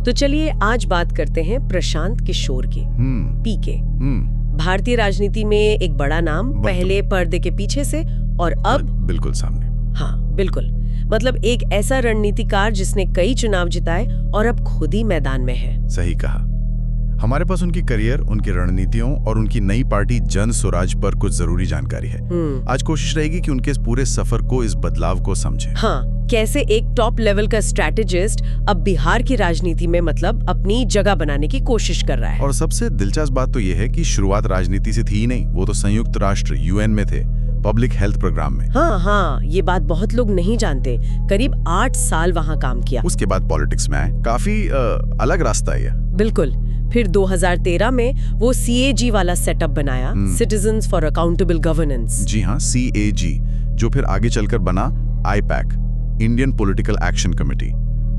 तो चलिए आज बात करते हैं प्रशांत किशोर की, पीके। भारतीय राजनीति में एक बड़ा नाम, पहले पर्दे के पीछे से और अब बिल्कुल सामने। हाँ बिल्कुल, मतलब एक ऐसा रणनीतिकार जिसने कई चुनाव जिताए और अब खुद ही मैदान में है। सही कहा। हमारे पास उनकी करियर, उनकी रणनीतियों और उनकी नई पार्टी जन स्वराज पर कुछ जरूरी जानकारी है। आज कोशिश रहेगी कि उनके इस पूरे सफर को, इस बदलाव को समझें। हाँ, कैसे एक टॉप लेवल का स्ट्रैटेजिस्ट अब बिहार की राजनीति में मतलब अपनी जगह बनाने की कोशिश कर रहा है। और सबसे दिलचस्प बात तो ये है कि शुरुआत राजनीति से थी ही नहीं, वो तो संयुक्त राष्ट्र यूएन में थे, पब्लिक हेल्थ प्रोग्राम में। हाँ, ये बात बहुत लोग नहीं जानते। करीब 8 साल वहाँ काम किया। उसके बाद पॉलिटिक्स में आए। काफी अलग रास्ता है ये। बिल्कुल। फिर 2013 में वो CAG वाला सेटअप बनाया, सिटीजन्स फॉर अकाउंटेबल गवर्नेंस। जी हाँ, CAG, जो फिर आगे चलकर बना IPAC, Indian political action committee.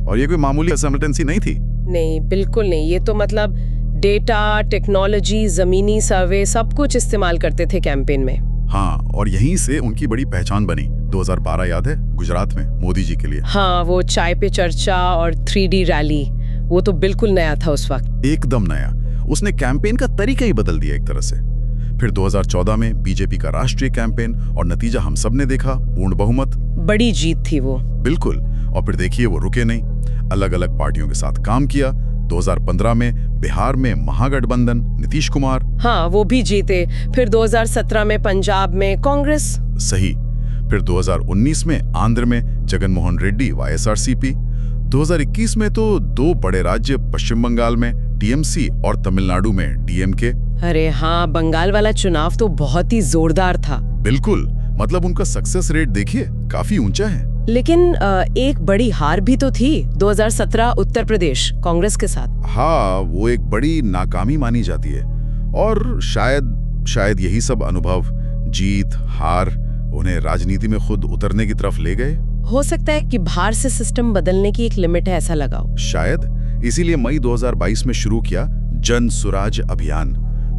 और ये कोई मामूली कंसल्टेंसी नहीं थी। नहीं, बिल्कुल नहीं। ये तो मतलब डेटा, टेक्नोलॉजी, जमीनी सर्वे सब कुछ इस्तेमाल करते थे कैंपेन में। हाँ, और यहीं से उनकी बड़ी पहचान बनी। 2012 याद है, गुजरात में मोदी जी के लिए। हाँ, वो चाय पे चर्चा और 3D रैली, वो तो बिल्कुल नया था उस वक्त। एकदम नया। उसने कैंपेन का तरीका ही बदल दिया एक तरह से। फिर 2014 में बीजेपी का राष्ट्रीय कैंपेन, और नतीजा हम सब ने देखा, पूर्ण बहुमत। बड़ी जीत थी वो। बिल्कुल। और फिर देखिए वो रुके नहीं, अलग अलग पार्टियों के साथ काम किया। 2015 में बिहार में महागठबंधन, नीतीश कुमार। हाँ, वो भी जीते। फिर 2017 में पंजाब में कांग्रेस। सही। फिर 2019 में आंध्र में जगनमोहन रेड्डी, YSRCP। 2021 में तो 2 बड़े राज्य, पश्चिम बंगाल में TMC और तमिलनाडु में DMK। अरे हाँ, बंगाल वाला चुनाव तो बहुत ही जोरदार था। बिल्कुल, मतलब उनका सक्सेस रेट देखिए, काफी ऊंचा है। लेकिन एक बड़ी हार भी तो थी 2017 उत्तर प्रदेश कांग्रेस के साथ। हाँ, वो एक बड़ी नाकामी मानी जाती है। और शायद यही सब अनुभव, जीत, हार, उन्हें राजनीति में खुद उतरने की तरफ ले गए। हो सकता है कि बाहर से सिस्टम बदलने की एक लिमिट है, ऐसा लगाओ। शायद इसीलिए मई 2022 में शुरू किया जन स्वराज अभियान,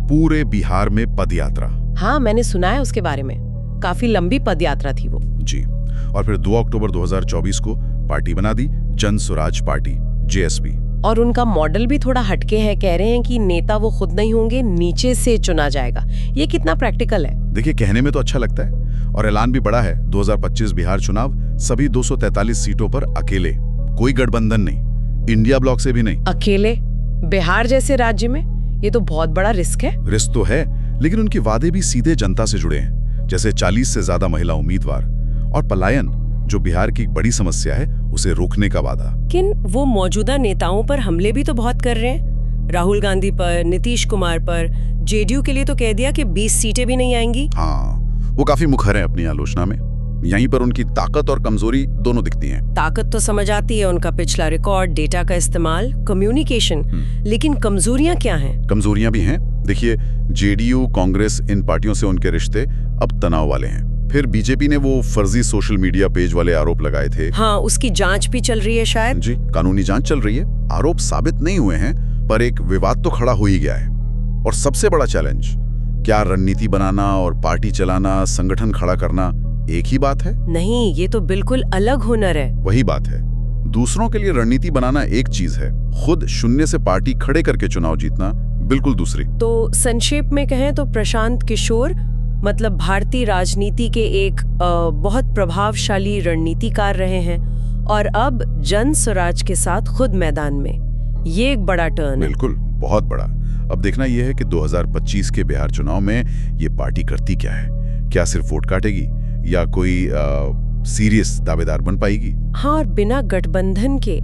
पूरे बिहार में पदयात्रा। हाँ, मैंने सुना है उसके बारे में। काफी लंबी पदयात्रा थी वो। जी। और फिर 2 अक्टूबर 2024 को पार्टी बना दी जन स्वराज पार्टी, JSP। और उनका मॉडल भी थोड़ा हटके है। कह रहे हैं कि नेता वो खुद नहीं होंगे, नीचे से चुना जाएगा। ये कितना प्रैक्टिकल है? देखिए, कहने में तो अच्छा लगता है, और ऐलान भी बड़ा है। 2025 बिहार चुनाव, सभी 243 सीटों पर अकेले, कोई गठबंधन नहीं, इंडिया ब्लॉक से भी नहीं। अकेले बिहार जैसे राज्य में? ये तो बहुत बड़ा रिस्क है। रिस्क तो है, लेकिन उनके वादे भी सीधे जनता से जुड़े हैं, जैसे 40 से ज्यादा महिला उम्मीदवार, और पलायन, जो बिहार की एक बड़ी समस्या है, उसे रोकने का वादा। लेकिन वो मौजूदा नेताओं पर हमले भी तो बहुत कर रहे हैं। राहुल गांधी पर, नीतीश कुमार पर। JDU के लिए तो कह दिया कि 20 सीटें भी नहीं आएंगी। हाँ, वो काफी मुखर हैं अपनी आलोचना में। यहीं पर उनकी ताकत और कमजोरी दोनों दिखती हैं। ताकत तो समझ आती है, उनका पिछला रिकॉर्ड, डेटा का इस्तेमाल, कम्युनिकेशन। लेकिन कमजोरियां क्या हैं? कमजोरियां भी हैं। देखिए, JDU, कांग्रेस, इन पार्टियों से उनके रिश्ते अब तनाव वाले हैं। फिर बीजेपी ने वो फर्जी सोशल मीडिया पेज वाले आरोप लगाए थे। हाँ, उसकी जांच भी चल रही है शायद। जी, कानूनी जांच चल रही है। आरोप साबित नहीं हुए हैं, पर एक विवाद तो खड़ा हो ही गया है। और सबसे बड़ा चैलेंज, क्या रणनीति बनाना और पार्टी चलाना, संगठन खड़ा करना एक ही बात है? नहीं, ये तो बिल्कुल अलग हुनर है। वही बात है। दूसरों के लिए रणनीति बनाना एक चीज है, खुद शून्य से पार्टी खड़े करके चुनाव जीतना बिल्कुल दूसरी। तो संक्षेप में कहें तो प्रशांत किशोर मतलब भारतीय राजनीति के एक बहुत प्रभावशाली रणनीतिकार रहे हैं, और अब जन स्वराज के साथ खुद मैदान में। ये एक बड़ा टर्न है। बिल्कुल, बहुत बड़ा। अब देखना यह है कि 2025 के बिहार चुनाव में ये पार्टी करती क्या है। क्या सिर्फ वोट काटेगी, या कोई सीरियस दावेदार बन पाएगी? हाँ, और बिना गठबंधन के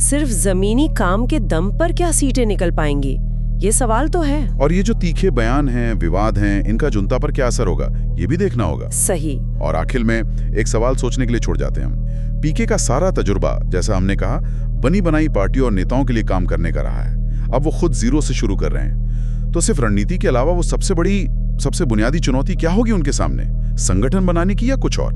सिर्फ जमीनी काम के दम पर क्या सीटें निकल पाएंगी, ये सवाल तो है। और ये जो तीखे बयान हैं, विवाद हैं, इनका जनता पर क्या असर होगा, ये भी देखना होगा। सही। और आखिर में एक सवाल सोचने के लिए छोड़ जाते हैं हम। पीके का सारा तजुर्बा, जैसा हमने कहा, बनी बनाई पार्टियों और नेताओं के लिए काम करने का रहा है। अब वो खुद जीरो से शुरू कर रहे हैं। तो सिर्फ रणनीति के अलावा वो सबसे बुनियादी चुनौती क्या होगी उनके सामने? संगठन बनाने की या कुछ और?